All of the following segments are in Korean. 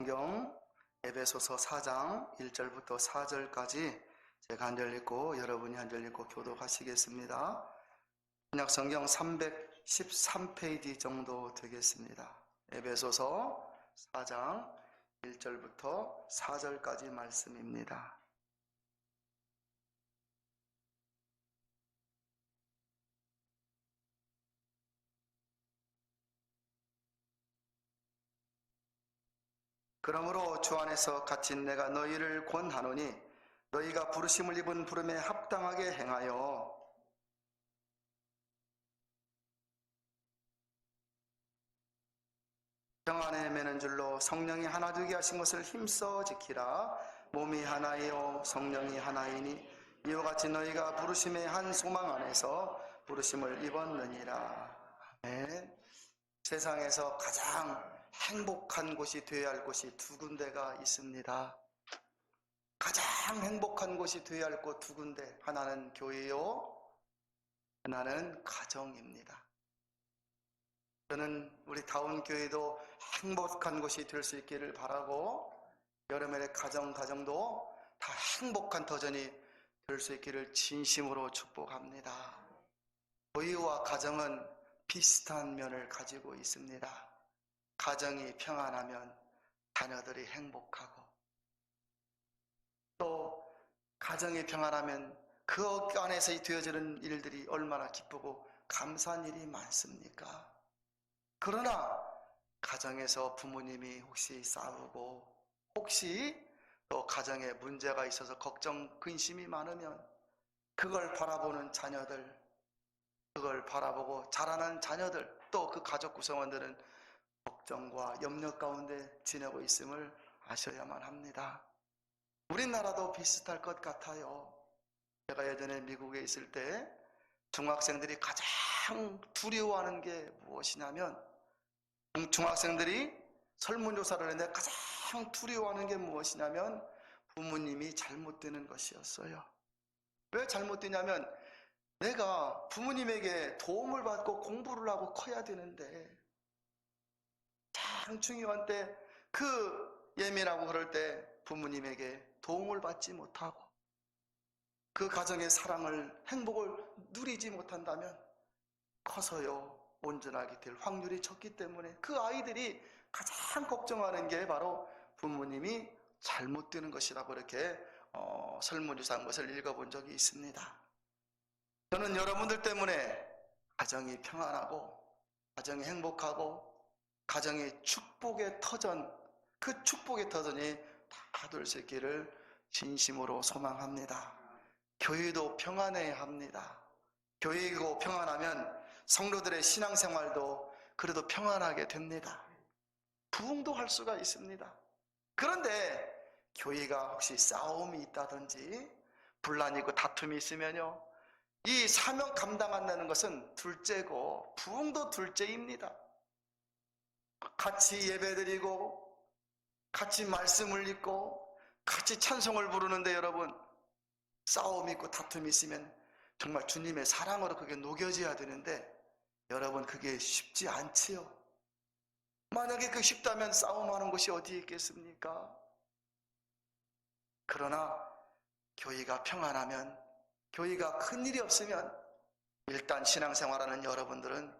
성경 에베소서 4장 1절부터 4절까지 제가 한 절 읽고 여러분이 한 절 읽고 교독하시겠습니다. 신약 성경 313페이지 정도 되겠습니다. 에베소서 4장 1절부터 4절까지 말씀입니다. 그러므로 주 안에서 갇힌 내가 너희를 권하노니 너희가 부르심을 입은 부름에 합당하게 행하여 정 안에 매는 줄로 성령이 하나 되게 하신 것을 힘써 지키라. 몸이 하나이요 성령이 하나이니 이와 같이 너희가 부르심의 한 소망 안에서 부르심을 입었느니라. 아멘. 세상에서 가장 행복한 곳이 되어야 할 곳이 두 군데가 있습니다. 가장 행복한 곳이 되어야 할 곳 두 군데, 하나는 교회요, 하나는 가정입니다. 저는 우리 다운교회도 행복한 곳이 될 수 있기를 바라고 여러분의 가정도 다 행복한 터전이 될 수 있기를 진심으로 축복합니다. 교회와 가정은 비슷한 면을 가지고 있습니다. 가정이 평안하면 자녀들이 행복하고, 또 가정이 평안하면 그 안에서 되어지는 일들이 얼마나 기쁘고 감사한 일이 많습니까? 그러나 가정에서 부모님이 혹시 싸우고 혹시 또 가정에 문제가 있어서 걱정, 근심이 많으면 그걸 바라보는 자녀들, 그걸 바라보고 자라는 자녀들, 또 그 가족 구성원들은 걱정과 염려 가운데 지내고 있음을 아셔야만 합니다. 우리나라도 비슷할 것 같아요. 제가 예전에 미국에 있을 때 중학생들이 가장 두려워하는 게 무엇이냐면, 중학생들이 설문조사를 했는데 가장 두려워하는 게 무엇이냐면 부모님이 잘못되는 것이었어요. 왜 잘못되냐면 내가 부모님에게 도움을 받고 공부를 하고 커야 되는데 가장 중요한 때, 그 예민하고 그럴 때 부모님에게 도움을 받지 못하고 그 가정의 사랑을, 행복을 누리지 못한다면 커서요 온전하게 될 확률이 적기 때문에 그 아이들이 가장 걱정하는 게 바로 부모님이 잘못되는 것이라고 이렇게 설문조사한 것을 읽어본 적이 있습니다. 저는 여러분들 때문에 가정이 평안하고 가정이 행복하고 가정의 축복의 터전, 그 축복의 터전이 다 될 수 있기를 진심으로 소망합니다. 교회도 평안해야 합니다. 교회이고 평안하면 성도들의 신앙생활도 그래도 평안하게 됩니다. 부흥도 할 수가 있습니다. 그런데 교회가 혹시 싸움이 있다든지 분란이 있고 다툼이 있으면요, 이 사명 감당한다는 것은 둘째고 부흥도 둘째입니다. 같이 예배드리고 같이 말씀을 읽고 같이 찬송을 부르는데 여러분, 싸움이 있고 다툼이 있으면 정말 주님의 사랑으로 그게 녹여져야 되는데 여러분, 그게 쉽지 않지요. 만약에 그 쉽다면 싸움하는 곳이 어디에 있겠습니까? 그러나 교회가 평안하면, 교회가 큰일이 없으면 일단 신앙생활하는 여러분들은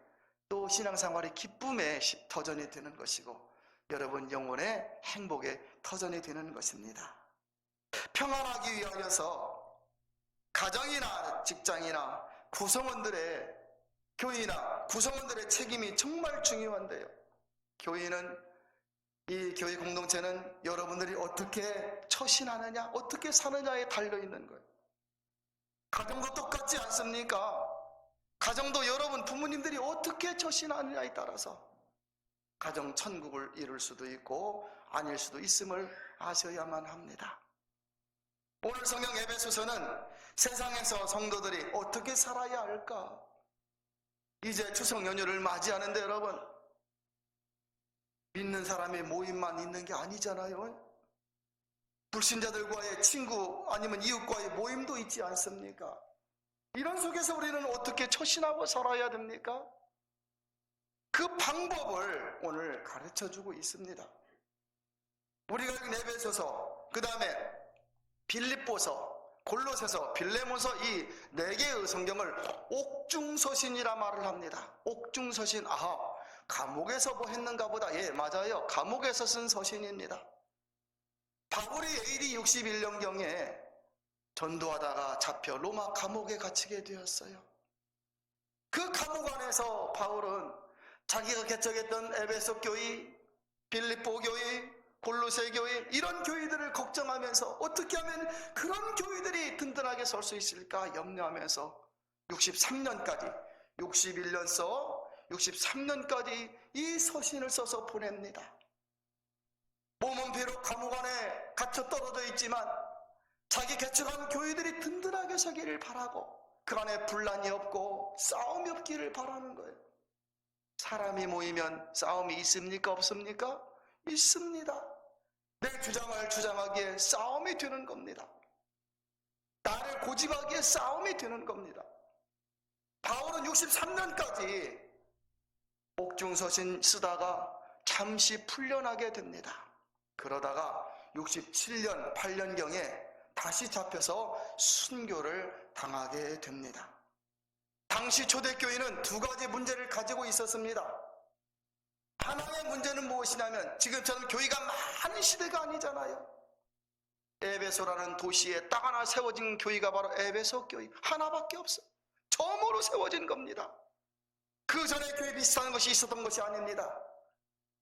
또 신앙생활이 기쁨의 터전이 되는 것이고 여러분 영혼의 행복의 터전이 되는 것입니다. 평안하기 위하여서 가정이나 직장이나 구성원들의, 교회나 구성원들의 책임이 정말 중요한데요, 교회는, 이 교회 공동체는 여러분들이 어떻게 처신하느냐, 어떻게 사느냐에 달려있는 거예요. 가정도 똑같지 않습니까? 가정도 여러분 부모님들이 어떻게 처신하느냐에 따라서 가정 천국을 이룰 수도 있고 아닐 수도 있음을 아셔야만 합니다. 오늘 성경 에베소서는 세상에서 성도들이 어떻게 살아야 할까? 이제 추석 연휴를 맞이하는데 여러분, 믿는 사람의 모임만 있는 게 아니잖아요. 불신자들과의 친구 아니면 이웃과의 모임도 있지 않습니까? 이런 속에서 우리는 어떻게 처신하고 살아야 됩니까? 그 방법을 오늘 가르쳐주고 있습니다. 우리가 여기 에베소서, 그 다음에 빌립보서, 골로새서, 빌레몬서 이 4개의 성경을 옥중서신이라 말을 합니다. 옥중서신. 아하, 감옥에서 뭐 했는가 보다. 예, 맞아요. 감옥에서 쓴 서신입니다. 바울이 AD 61년경에 전도하다가 잡혀 로마 감옥에 갇히게 되었어요. 그 감옥 안에서 바울은 자기가 개척했던 에베소 교회, 빌립보 교회, 골로새 교회, 이런 교회들을 걱정하면서 어떻게 하면 그런 교회들이 든든하게 설 수 있을까 염려하면서 63년까지 61년서 63년까지 이 서신을 써서 보냅니다. 몸은 비록 감옥 안에 갇혀 떨어져 있지만 자기 개척한 교회들이 든든하게 서기를 바라고 그 안에 분란이 없고 싸움이 없기를 바라는 거예요. 사람이 모이면 싸움이 있습니까? 없습니까? 있습니다. 내 주장을 주장하기에 싸움이 되는 겁니다. 나를 고집하기에 싸움이 되는 겁니다. 바울은 63년까지 옥중서신 쓰다가 잠시 풀려나게 됩니다. 그러다가 67년, 8년경에 다시 잡혀서 순교를 당하게 됩니다. 당시 초대교회는 2가지 문제를 가지고 있었습니다. 하나의 문제는 무엇이냐면 지금처럼 교회가 많은 시대가 아니잖아요. 에베소라는 도시에 딱 하나 세워진 교회가 바로 에베소 교회 하나밖에 없어. 처음으로 세워진 겁니다. 그 전에 교회 비슷한 것이 있었던 것이 아닙니다.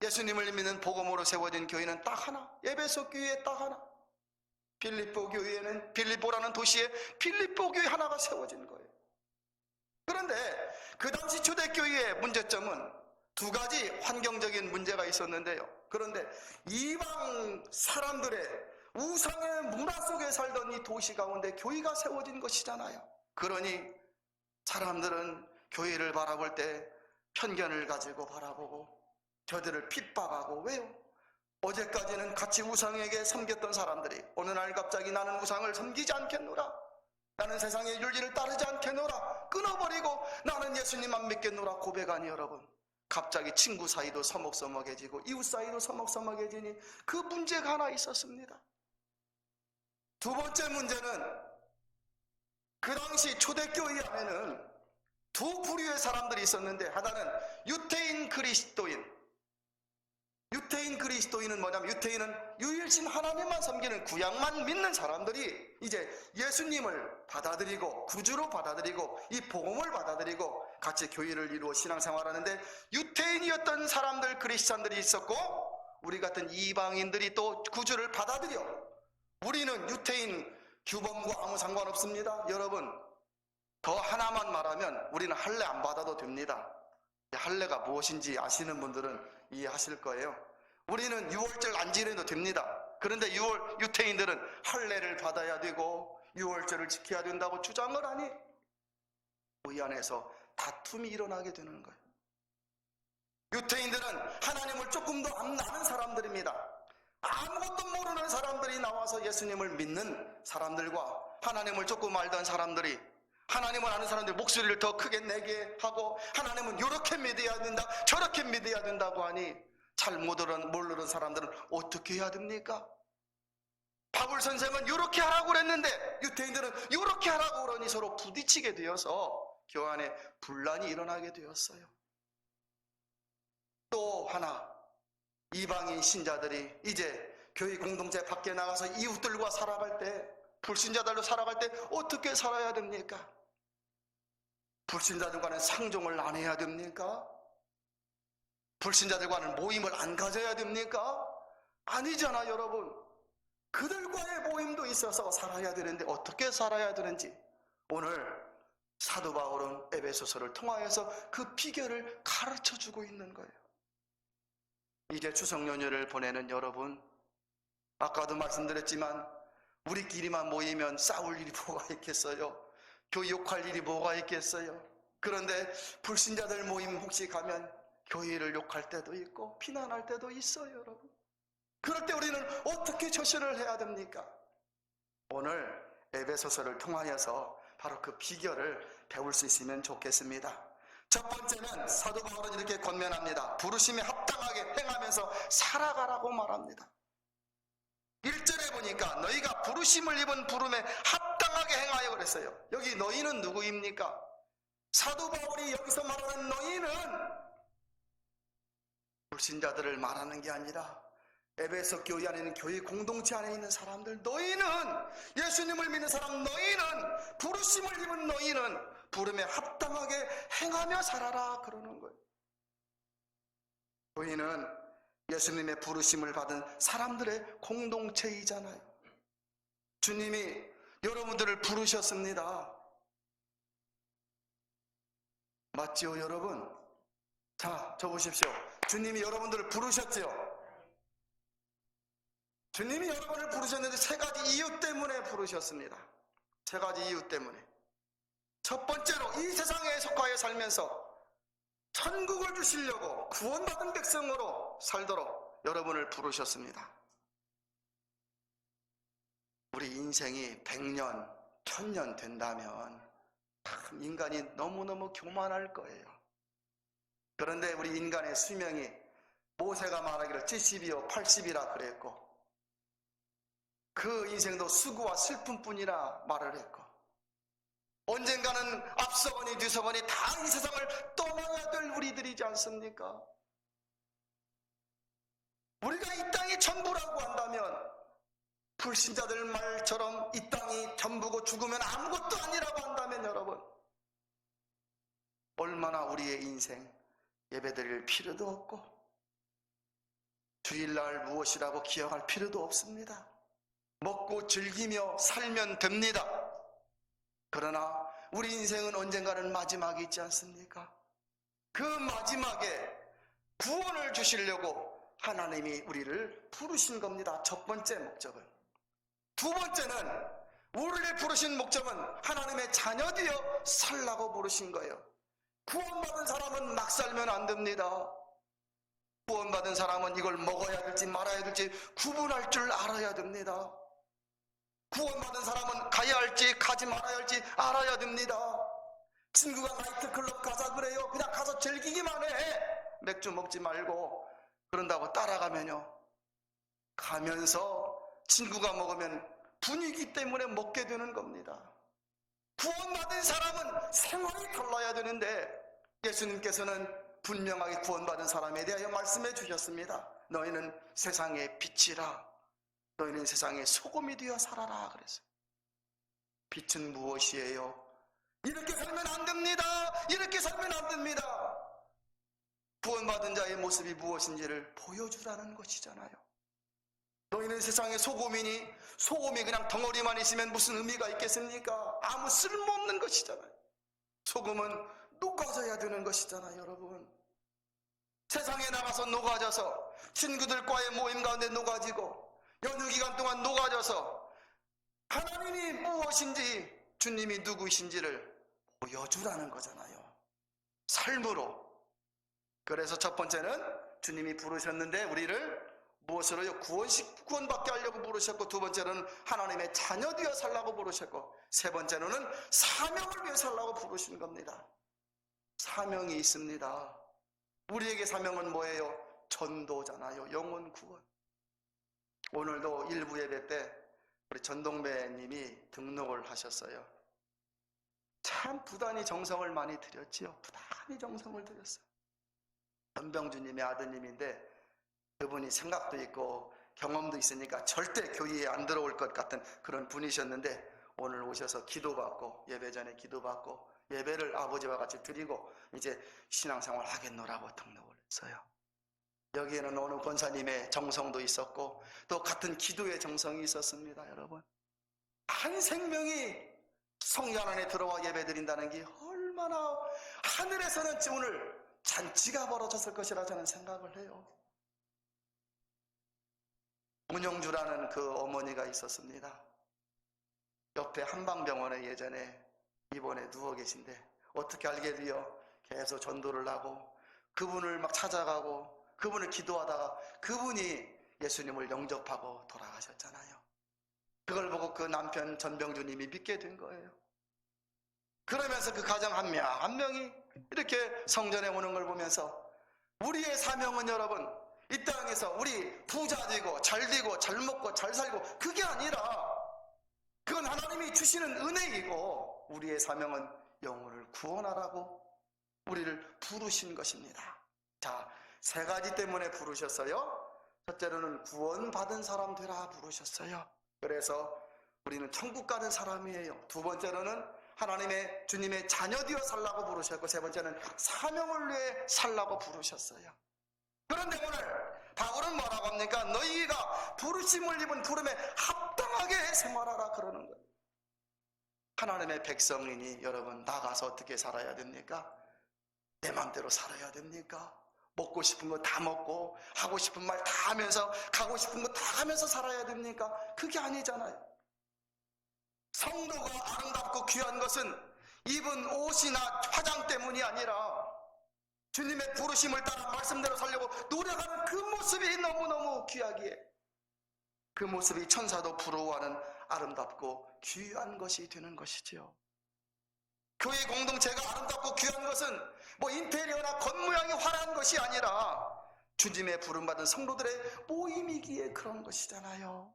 예수님을 믿는 복음으로 세워진 교회는 딱 하나, 에베소 교회에 딱 하나. 빌립보 교회에는 빌립보라는 도시에 빌립보 교회 하나가 세워진 거예요. 그런데 그 당시 초대교회의 문제점은 2가지 환경적인 문제가 있었는데요. 그런데 이방 사람들의 우상의 문화 속에 살던 이 도시 가운데 교회가 세워진 것이잖아요. 그러니 사람들은 교회를 바라볼 때 편견을 가지고 바라보고 저들을 핍박하고, 왜요? 어제까지는 같이 우상에게 섬겼던 사람들이 어느 날 갑자기 나는 우상을 섬기지 않겠노라, 나는 세상의 윤리를 따르지 않겠노라, 끊어버리고 나는 예수님만 믿겠노라 고백하니 여러분, 갑자기 친구 사이도 서먹서먹해지고 이웃 사이도 서먹서먹해지니 그 문제가 하나 있었습니다. 2번째 문제는 그 당시 초대교회 안에는 2 부류의 사람들이 있었는데, 하나는 유태인 그리스도인. 유태인 그리스도인은 뭐냐면, 유태인은 유일신 하나님만 섬기는 구약만 믿는 사람들이 이제 예수님을 받아들이고 구주로 받아들이고 이 복음을 받아들이고 같이 교회를 이루어 신앙생활하는데, 유태인이었던 사람들, 크리스찬들이 있었고 우리 같은 이방인들이 또 구주를 받아들여. 우리는 유태인 규범과 아무 상관없습니다. 여러분, 더 하나만 말하면 우리는 할례 안 받아도 됩니다. 할례가 무엇인지 아시는 분들은 이해하실 거예요. 우리는 유월절 안 지내도 됩니다. 그런데 유태인들은 할례를 받아야 되고 유월절을 지켜야 된다고 주장을 하니 이 안에서 다툼이 일어나게 되는 거예요. 유태인들은 하나님을 조금 더 안 아는 사람들입니다. 아무것도 모르는 사람들이 나와서 예수님을 믿는 사람들과 하나님을 조금 알던 사람들이, 하나님을 아는 사람들 목소리를 더 크게 내게 하고 하나님은 이렇게 믿어야 된다 저렇게 믿어야 된다고 하니 잘 모르는 사람들은 어떻게 해야 됩니까? 바울 선생은 이렇게 하라고 그랬는데 유태인들은 이렇게 하라고 그러니 서로 부딪히게 되어서 교환에 분란이 일어나게 되었어요. 또 하나, 이방인 신자들이 이제 교회 공동체 밖에 나가서 이웃들과 살아갈 때, 불신자들로 살아갈 때 어떻게 살아야 됩니까? 불신자들과는 상종을 안 해야 됩니까? 불신자들과는 모임을 안 가져야 됩니까? 아니잖아 여러분. 그들과의 모임도 있어서 살아야 되는데 어떻게 살아야 되는지 오늘 사도 바울은 에베소서를 통하여서 그 비결을 가르쳐주고 있는 거예요. 이제 추석 연휴를 보내는 여러분, 아까도 말씀드렸지만 우리끼리만 모이면 싸울 일이 뭐가 있겠어요? 교육할 일이 뭐가 있겠어요? 그런데 불신자들 모임 혹시 가면 교회를 욕할 때도 있고 비난할 때도 있어요 여러분. 그럴 때 우리는 어떻게 처신을 해야 됩니까? 오늘 에베소서를 통하여서 바로 그 비결을 배울 수 있으면 좋겠습니다. 첫 번째는 사도 바울은 이렇게 권면합니다. 부르심에 합당하게 행하면서 살아가라고 말합니다. 그러니까 너희가 부르심을 입은 부름에 합당하게 행하여 그랬어요. 여기 너희는 누구입니까? 사도 바울이 여기서 말하는 너희는 불신자들을 말하는 게 아니라 에베소 교회 안에 있는 교회 공동체 안에 있는 사람들, 너희는 예수님을 믿는 사람, 너희는 부르심을 입은 너희는 부름에 합당하게 행하며 살아라 그러는 거예요. 너희는 예수님의 부르심을 받은 사람들의 공동체이잖아요. 주님이 여러분들을 부르셨습니다. 맞지요, 여러분? 자, 저 보십시오. 주님이 여러분들을 부르셨지요. 주님이 여러분을 부르셨는데 세 가지 이유 때문에 부르셨습니다. 세 가지 이유 때문에. 첫 번째로 이 세상에 속하여 살면서 천국을 주시려고 구원받은 백성으로 살도록 여러분을 부르셨습니다. 우리 인생이 100년, 1000년 된다면 참 인간이 너무너무 교만할 거예요. 그런데 우리 인간의 수명이 모세가 말하기를 70이요 80이라 그랬고, 그 인생도 수고와 슬픔뿐이라 말을 했고, 언젠가는 앞서거니 뒤서거니 다 이 세상을 떠나야 될 우리들이지 않습니까? 우리가 이 땅이 전부라고 한다면 불신자들 말처럼 이 땅이 전부고 죽으면 아무것도 아니라고 한다면 여러분, 얼마나 우리의 인생 예배드릴 필요도 없고 주일날 무엇이라고 기억할 필요도 없습니다. 먹고 즐기며 살면 됩니다. 그러나 우리 인생은 언젠가는 마지막이 있지 않습니까? 그 마지막에 구원을 주시려고 하나님이 우리를 부르신 겁니다. 첫 번째 목적은. 두 번째는 우리를 부르신 목적은 하나님의 자녀 되어 살라고 부르신 거예요. 구원받은 사람은 막 살면 안 됩니다. 구원받은 사람은 이걸 먹어야 될지 말아야 될지 구분할 줄 알아야 됩니다. 구원받은 사람은 가야 할지 가지 말아야 할지 알아야 됩니다. 친구가 나이트클럽 가자 그래요. 그냥 가서 즐기기만 해. 맥주 먹지 말고. 그런다고 따라가면요, 가면서 친구가 먹으면 분위기 때문에 먹게 되는 겁니다. 구원받은 사람은 생활이 달라야 되는데 예수님께서는 분명하게 구원받은 사람에 대하여 말씀해 주셨습니다. 너희는 세상의 빛이라. 너희는 세상의 소금이 되어 살아라 그랬어요. 빛은 무엇이에요? 이렇게 살면 안 됩니다. 이렇게 살면 안 됩니다. 구원받은 자의 모습이 무엇인지를 보여주라는 것이잖아요. 너희는 세상의 소금이니 소금이 그냥 덩어리만 있으면 무슨 의미가 있겠습니까? 아무 쓸모없는 것이잖아요. 소금은 녹아져야 되는 것이잖아요, 여러분. 세상에 나가서 녹아져서 친구들과의 모임 가운데 녹아지고 연휴 기간 동안 녹아져서 하나님이 무엇인지 주님이 누구이신지를 보여주라는 거잖아요. 삶으로. 그래서 첫 번째는 주님이 부르셨는데 우리를 무엇으로요? 구원받게 하려고 부르셨고, 두 번째로는 하나님의 자녀 되어 살라고 부르셨고, 세 번째로는 사명을 위해 살라고 부르신 겁니다. 사명이 있습니다. 우리에게 사명은 뭐예요? 전도잖아요. 영혼 구원. 오늘도 일부 예배 때 우리 전동배 님이 등록을 하셨어요. 참 부단히 정성을 많이 들였지요. 부단히 정성을 들였어요. 전병주님의 아드님인데 그분이 생각도 있고 경험도 있으니까 절대 교회에 안 들어올 것 같은 그런 분이셨는데, 오늘 오셔서 기도받고 예배 전에 기도받고 예배를 아버지와 같이 드리고 이제 신앙생활 하겠노라고 등록을 했어요. 여기에는 어느 권사님의 정성도 있었고 또 같은 기도의 정성이 있었습니다. 여러분, 한 생명이 성전 안에 들어와 예배드린다는 게 얼마나 하늘에서는 오늘 잔치가 벌어졌을 것이라 저는 생각을 해요. 문영주라는 그 어머니가 있었습니다. 옆에 한방병원에 예전에 입원해 누워 계신데 어떻게 알게 되어 계속 전도를 하고 그분을 막 찾아가고 그분을 기도하다가 그분이 예수님을 영접하고 돌아가셨잖아요. 그걸 보고 그 남편 전병주님이 믿게 된 거예요. 그러면서 그 가정 한 명 한 명이 이렇게 성전에 오는 걸 보면서 우리의 사명은 여러분, 이 땅에서 우리 부자 되고 잘 되고 잘 먹고 잘 살고 그게 아니라 그건 하나님이 주시는 은혜이고 우리의 사명은 영혼을 구원하라고 우리를 부르신 것입니다. 자, 세 가지 때문에 부르셨어요. 첫째로는 구원받은 사람 되라 부르셨어요. 그래서 우리는 천국 가는 사람이에요. 두 번째로는 하나님의 주님의 자녀 되어 살라고 부르셨고, 세 번째는 사명을 위해 살라고 부르셨어요. 그런데 오늘 바울은 뭐라고 합니까? 너희가 부르심을 입은 부름에 합당하게 생활하라 그러는 거예요. 하나님의 백성이니 여러분 나가서 어떻게 살아야 됩니까? 내 맘대로 살아야 됩니까? 먹고 싶은 거 다 먹고 하고 싶은 말 다 하면서 가고 싶은 거 다 하면서 살아야 됩니까? 그게 아니잖아요. 성도가 아름답고 귀한 것은 입은 옷이나 화장 때문이 아니라 주님의 부르심을 따라 말씀대로 살려고 노력하는 그 모습이 너무너무 귀하기에 그 모습이 천사도 부러워하는 아름답고 귀한 것이 되는 것이지요. 교회 공동체가 아름답고 귀한 것은 뭐 인테리어나 겉모양이 화려한 것이 아니라 주님의 부름받은 성도들의 모임이기에 그런 것이잖아요.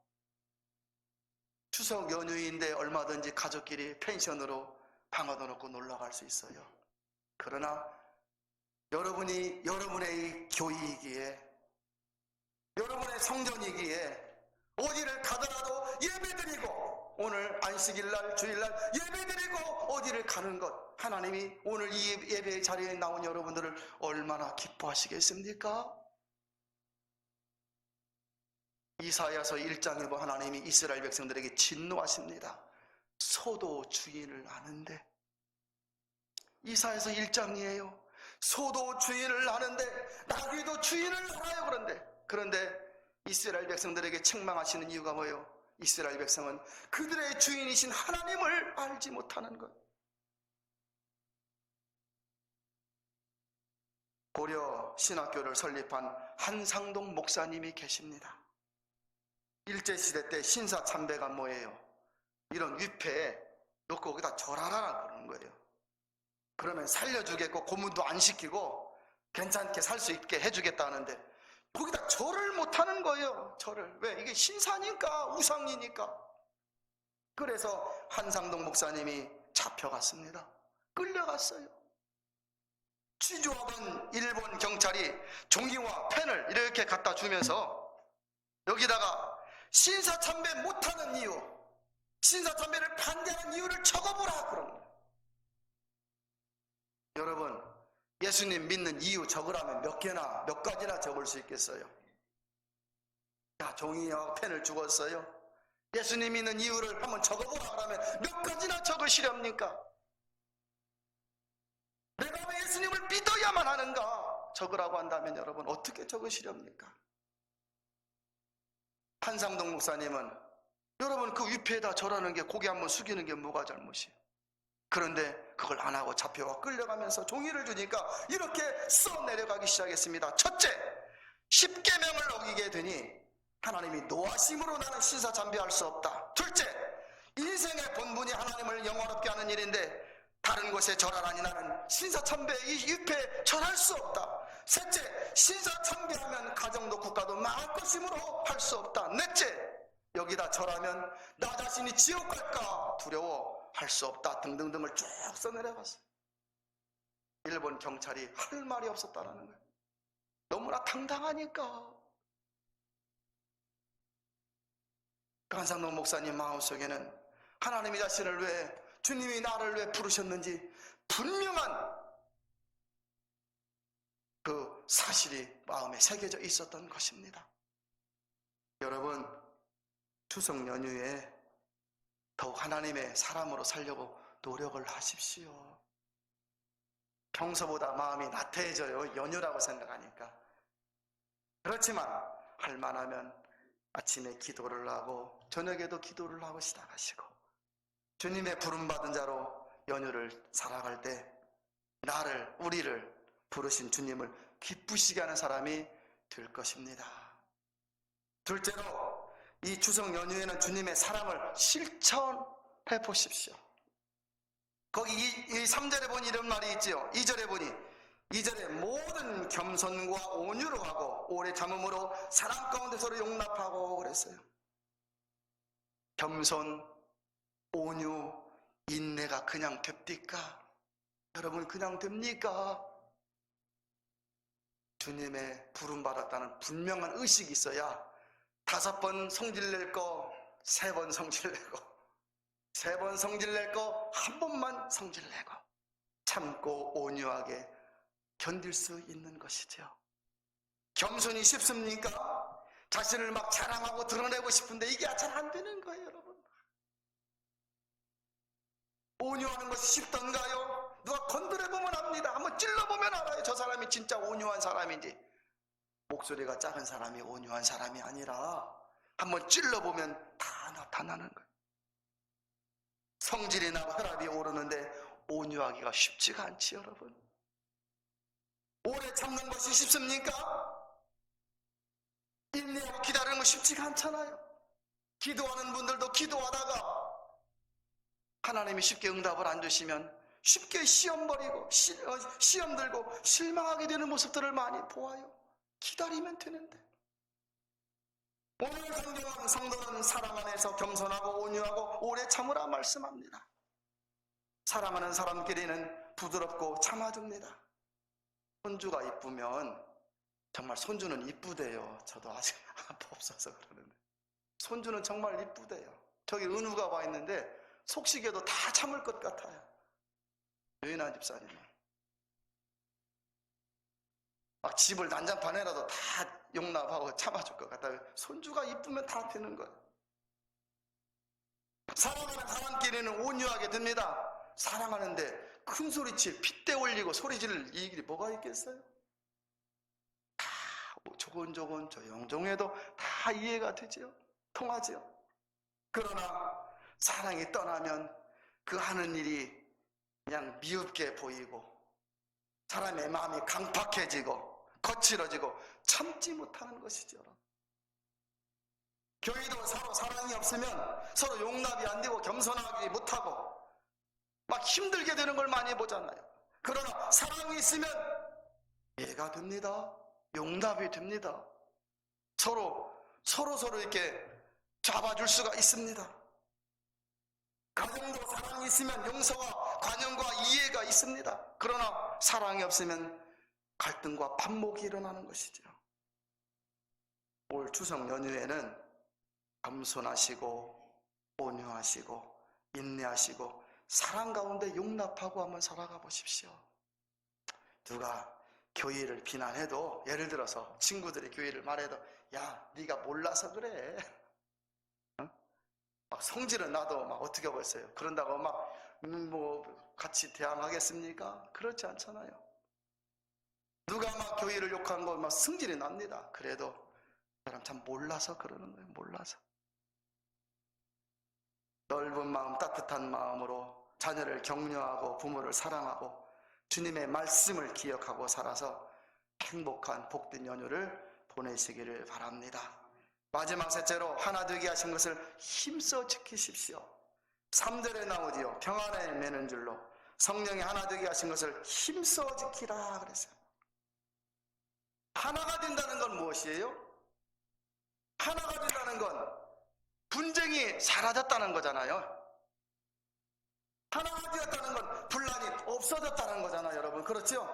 추석 연휴인데 얼마든지 가족끼리 펜션으로 방 얻어놓고 놀러갈 수 있어요. 그러나 여러분이 여러분의 교회이기에 여러분의 성전이기에 어디를 가더라도 예배드리고 오늘 안식일날 주일날 예배드리고 어디를 가는 것 하나님이 오늘 이 예배 자리에 나온 여러분들을 얼마나 기뻐하시겠습니까? 이사야서 1장에 보면 하나님이 이스라엘 백성들에게 진노하십니다. 소도 주인을 아는데, 이사야서 1장이에요. 소도 주인을 아는데 나귀도 주인을 알아요. 그런데 이스라엘 백성들에게 책망하시는 이유가 뭐예요? 이스라엘 백성은 그들의 주인이신 하나님을 알지 못하는 것. 고려 신학교를 설립한 한상동 목사님이 계십니다. 일제시대 때 신사참배가 뭐예요? 이런 위패에 놓고 거기다 절하라 그러는 거예요. 그러면 살려주겠고 고문도 안 시키고 괜찮게 살 수 있게 해주겠다 하는데 거기다 절을 못하는 거예요. 절을. 왜? 이게 신사니까, 우상이니까. 그래서 한상동 목사님이 잡혀갔습니다. 끌려갔어요. 취조하던 일본 경찰이 종이와 펜을 이렇게 갖다 주면서 여기다가 신사참배 못하는 이유, 신사참배를 반대하는 이유를 적어보라 그런 거예요. 여러분, 예수님 믿는 이유 적으라면 몇 개나 몇 가지나 적을 수 있겠어요? 자, 종이와 펜을 주었어요. 예수님 믿는 이유를 한번 적어보라 그러면 몇 가지나 적으시렵니까? 내가 왜 예수님을 믿어야만 하는가? 적으라고 한다면 여러분 어떻게 적으시렵니까? 한상동 목사님은 여러분 그 위패에다 절하는 게 고개 한번 숙이는 게 뭐가 잘못이에요? 그런데 그걸 안 하고 잡혀와 끌려가면서 종이를 주니까 이렇게 써 내려가기 시작했습니다. 첫째, 10계명을 어기게 되니 하나님이 노하심으로 나는 신사참배할 수 없다. 둘째, 인생의 본분이 하나님을 영화롭게 하는 일인데 다른 곳에 절하라니 나는 신사참배 이 위패에 절할 수 없다. 셋째, 신사참배하면 가정도 국가도 망할 것이므로 할 수 없다. 넷째, 여기다 절하면 나 자신이 지옥 갈까 두려워 할 수 없다 등등등을 쭉 써내려갔어요. 일본 경찰이 할 말이 없었다는 거예요. 너무나 당당하니까. 한상동 목사님 마음속에는 하나님이 자신을 왜, 주님이 나를 왜 부르셨는지 분명한 그 사실이 마음에 새겨져 있었던 것입니다. 여러분, 추석 연휴에 더욱 하나님의 사람으로 살려고 노력을 하십시오. 평소보다 마음이 나태해져요. 연휴라고 생각하니까. 그렇지만 할만하면 아침에 기도를 하고 저녁에도 기도를 하고 시작하시고 주님의 부름받은 자로 연휴를 살아갈 때 나를, 우리를 부르신 주님을 기쁘시게 하는 사람이 될 것입니다. 둘째로 이 추석 연휴에는 주님의 사랑을 실천해 보십시오. 거기 이 3절에 보니 이런 말이 있지요. 2절에 보니 2절에 모든 겸손과 온유로 하고 오래 참음으로 사랑 가운데 서로 용납하고 그랬어요. 겸손, 온유, 인내가 그냥 됩니까? 여러분 그냥 됩니까? 주님의 부름받았다는 분명한 의식이 있어야 5번 성질낼 거 3번 성질내고 3번 성질낼 거 1번만 성질내고 참고 온유하게 견딜 수 있는 것이죠. 겸손이 쉽습니까? 자신을 막 자랑하고 드러내고 싶은데 이게 잘 안 되는 거예요, 여러분. 온유하는 것이 쉽던가요? 누가 건드려보면 압니다. 한번 찔러보면 알아요. 저 사람이 진짜 온유한 사람인지. 목소리가 작은 사람이 온유한 사람이 아니라 한번 찔러보면 다 나타나는 거예요. 성질이 나고 혈압이 오르는데 온유하기가 쉽지가 않지, 여러분. 오래 참는 것이 쉽습니까? 인내하고 기다리는 거 쉽지가 않잖아요. 기도하는 분들도 기도하다가 하나님이 쉽게 응답을 안 주시면 쉽게 시험 버리고 시험 들고 실망하게 되는 모습들을 많이 보아요. 기다리면 되는데. 오늘 성경은 성도는 사랑 안에서 겸손하고 온유하고 오래 참으라 말씀합니다. 사랑하는 사람끼리는 부드럽고 참아줍니다. 손주가 이쁘면 정말 손주는 이쁘대요. 저도 아직 없어서 그러는데 손주는 정말 이쁘대요. 저기 은우가 와 있는데 속시계도 다 참을 것 같아요. 유인한 집사님은 막 집을 난장판에라도 다 용납하고 참아줄 것 같아요. 손주가 이쁘면 다 되는 거예요. 사랑하는 사람끼리는 온유하게 됩니다. 사랑하는데 큰 소리칠 핏대 올리고 소리 지를 이 일이 뭐가 있겠어요? 다 조곤조곤 조용조용해도 다 이해가 되죠. 통하죠. 그러나 사랑이 떠나면 그 하는 일이 그냥 미흡게 보이고 사람의 마음이 강팍해지고 거칠어지고 참지 못하는 것이죠. 교회도 서로 사랑이 없으면 서로 용납이 안 되고 겸손하지 못하고 막 힘들게 되는 걸 많이 보잖아요. 그러나 사랑이 있으면 이해가 됩니다. 용납이 됩니다. 서로 이렇게 잡아줄 수가 있습니다. 가정도 사랑이 있으면 용서와 관용과 이해가 있습니다. 그러나 사랑이 없으면 갈등과 반목이 일어나는 것이죠. 올 추석 연휴에는 겸손하시고 온유하시고 인내하시고 사랑 가운데 용납하고 한번 살아가 보십시오. 누가 교회를 비난해도 예를 들어서 친구들이 교회를 말해도 야 네가 몰라서 그래. 막 성질은 나도 막 어떻게 하고 있어요. 그런다고 막 뭐 같이 대항하겠습니까? 그렇지 않잖아요. 누가 막 교회를 욕하는 거 막 성질이 납니다. 그래도 사람 참 몰라서 그러는 거예요. 몰라서. 넓은 마음, 따뜻한 마음으로 자녀를 격려하고 부모를 사랑하고 주님의 말씀을 기억하고 살아서 행복한 복된 연휴를 보내시기를 바랍니다. 마지막 셋째로 하나 되게 하신 것을 힘써 지키십시오. 3절에 나오지요. 평안에 매는 줄로 성령이 하나 되게 하신 것을 힘써 지키라 그랬어요. 하나가 된다는 건 무엇이에요? 하나가 된다는 건 분쟁이 사라졌다는 거잖아요. 하나가 되었다는 건 분란이 없어졌다는 거잖아요, 여러분. 그렇죠?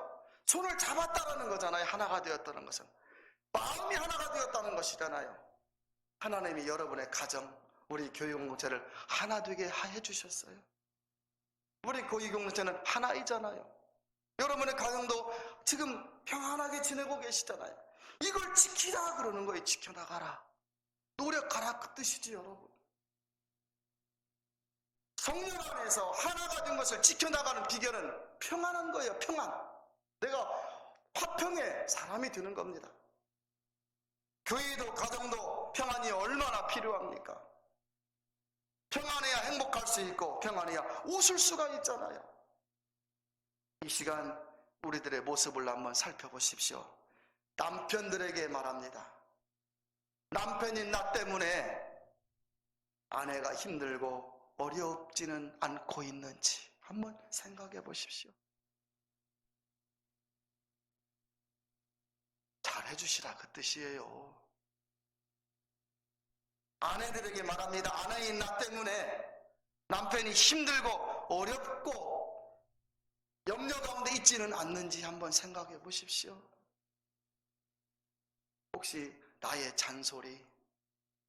손을 잡았다는 거잖아요. 하나가 되었다는 것은 마음이 하나가 되었다는 것이잖아요. 하나님이 여러분의 가정, 우리 교육공동체를 하나 되게 해주셨어요. 우리 교육공동체는 하나이잖아요. 여러분의 가정도 지금 평안하게 지내고 계시잖아요. 이걸 지키라 그러는 거예요. 지켜나가라. 노력하라 그 뜻이지, 여러분. 성령 안에서 하나가 된 것을 지켜나가는 비결은 평안한 거예요. 평안. 내가 화평의 사람이 되는 겁니다. 교회도 가정도 평안이 얼마나 필요합니까? 평안해야 행복할 수 있고 평안해야 웃을 수가 있잖아요. 이 시간 우리들의 모습을 한번 살펴보십시오. 남편들에게 말합니다. 남편인 나 때문에 아내가 힘들고 어렵지는 않고 있는지 한번 생각해 보십시오. 잘해주시라 그 뜻이에요. 아내들에게 말합니다. 아내인 나 때문에 남편이 힘들고 어렵고 염려 가운데 있지는 않는지 한번 생각해 보십시오. 혹시 나의 잔소리,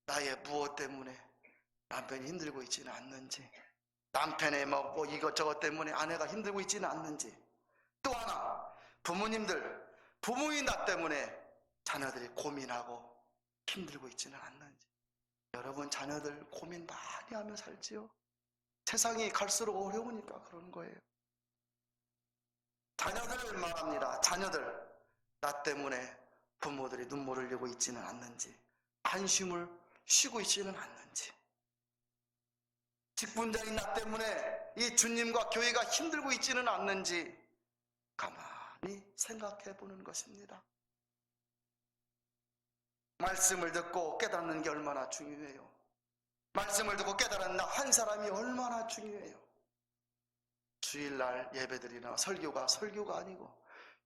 나의 무엇 때문에 남편이 힘들고 있지는 않는지, 남편의 뭐 이것저것 때문에 아내가 힘들고 있지는 않는지, 또 하나 부모님들, 부모인 나 때문에 자녀들이 고민하고 힘들고 있지는 않는지. 여러분 자녀들 고민 많이 하며 살지요. 세상이 갈수록 어려우니까 그런 거예요. 자녀들을 말합니다. 자녀들, 나 때문에 부모들이 눈물을 흘리고 있지는 않는지, 한숨을 쉬고 있지는 않는지, 직분자인 나 때문에 이 주님과 교회가 힘들고 있지는 않는지 가만히 생각해 보는 것입니다. 말씀을 듣고 깨닫는 게 얼마나 중요해요. 말씀을 듣고 깨달은 나 한 사람이 얼마나 중요해요. 주일날 예배드리나 설교가 아니고,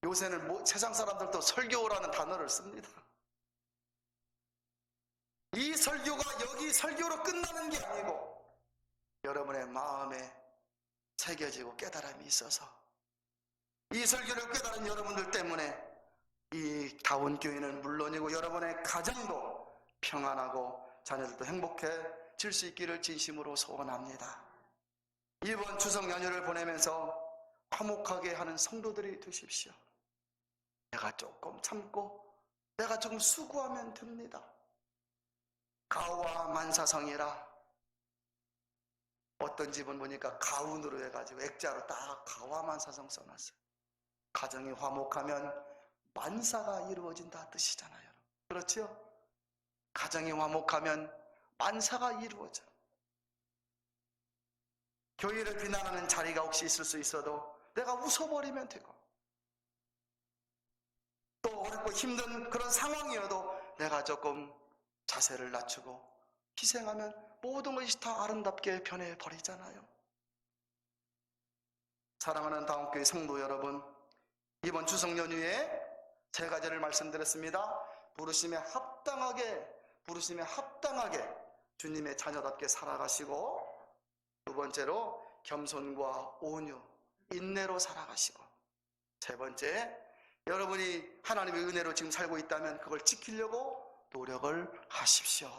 요새는 세상 사람들도 설교라는 단어를 씁니다. 이 설교가 여기 설교로 끝나는 게 아니고 여러분의 마음에 새겨지고 깨달음이 있어서 이 설교를 깨달은 여러분들 때문에 이 다운교회는 물론이고 여러분의 가정도 평안하고 자녀들도 행복해질 수 있기를 진심으로 소원합니다. 이번 추석 연휴를 보내면서 화목하게 하는 성도들이 되십시오. 내가 조금 참고 내가 조금 수고하면 됩니다. 가우와 만사성이라. 어떤 집은 보니까 가운으로 해가지고 액자로 딱 가우와 만사성 써놨어요. 가정이 화목하면 만사가 이루어진다 뜻이잖아요. 그렇죠? 가정이 화목하면 만사가 이루어져. 교회를 비난하는 자리가 혹시 있을 수 있어도 내가 웃어버리면 되고, 또 어렵고 힘든 그런 상황이어도 내가 조금 자세를 낮추고 희생하면 모든 것이 다 아름답게 변해버리잖아요. 사랑하는 다운교회 성도 여러분, 이번 추석 연휴에 세 가지를 말씀드렸습니다. 부르심에 합당하게 주님의 자녀답게 살아가시고, 두 번째로 겸손과 온유, 인내로 살아가시고, 세 번째, 여러분이 하나님의 은혜로 지금 살고 있다면 그걸 지키려고 노력을 하십시오.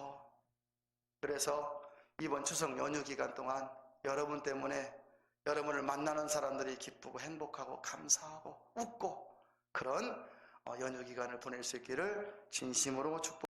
그래서 이번 추석 연휴 기간 동안 여러분 때문에 여러분을 만나는 사람들이 기쁘고 행복하고 감사하고 웃고 그런 연휴 기간을 보낼 수 있기를 진심으로 축복합니다.